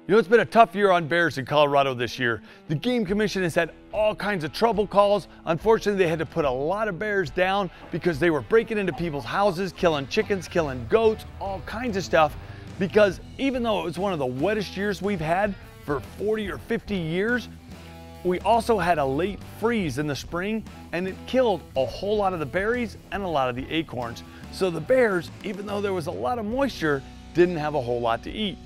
You know, it's been a tough year on bears in Colorado this year. The Game Commission has had all kinds of trouble calls. Unfortunately, they had to put a lot of bears down because they were breaking into people's houses, killing chickens, killing goats, all kinds of stuff. Because even though it was one of the wettest years we've had for 40 or 50 years, we also had a late freeze in the spring, and it killed a whole lot of the berries and a lot of the acorns. So the bears, even though there was a lot of moisture, didn't have a whole lot to eat.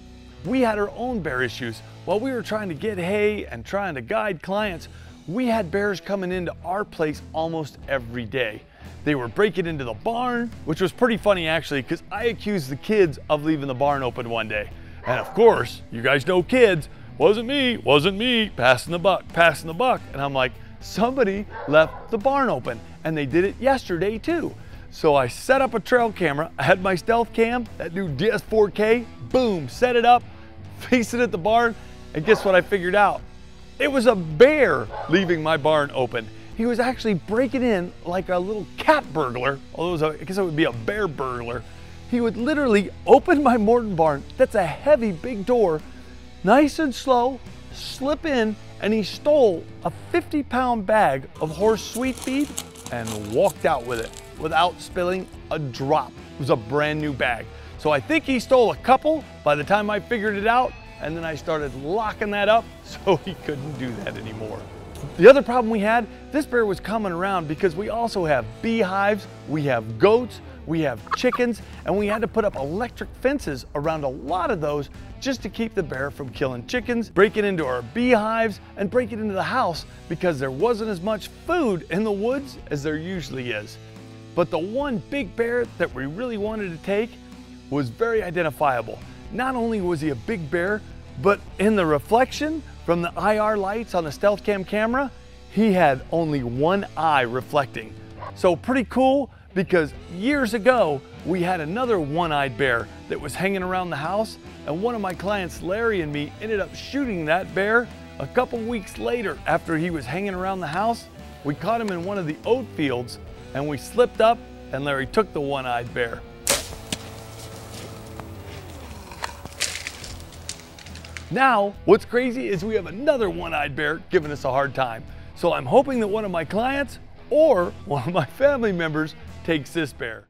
We had our own bear issues. While we were trying to get hay and trying to guide clients, we had bears coming into our place almost every day. They were breaking into the barn, which was pretty funny actually, because I accused the kids of leaving the barn open one day. And of course, you guys know kids, wasn't me, passing the buck. And I'm like, somebody left the barn open, and they did it yesterday too. So I set up a trail camera. I had my stealth cam, that new DS4K, boom, set it up, faced it at the barn, and guess what I figured out? It was a bear leaving my barn open. He was actually breaking in like a little cat burglar, although I guess it would be a bear burglar. He would literally open my Morton barn, that's a heavy, big door, nice and slow, slip in, and he stole a 50-pound bag of horse sweet feed and walked out with it without spilling a drop. It was a brand new bag. So I think he stole a couple by the time I figured it out, and then I started locking that up so he couldn't do that anymore. The other problem we had, this bear was coming around because we also have beehives, we have goats, we have chickens, and we had to put up electric fences around a lot of those just to keep the bear from killing chickens, breaking into our beehives, and breaking into the house because there wasn't as much food in the woods as there usually is. But the one big bear that we really wanted to take was very identifiable. Not only was he a big bear, but in the reflection from the IR lights on the stealth cam camera, he had only one eye reflecting. So pretty cool, because years ago, we had another one-eyed bear that was hanging around the house, and one of my clients, Larry, and me ended up shooting that bear a couple weeks later. After he was hanging around the house, we caught him in one of the oat fields, and we slipped up, and Larry took the one-eyed bear. Now, what's crazy is we have another one-eyed bear giving us a hard time. So I'm hoping that one of my clients or one of my family members takes this bear.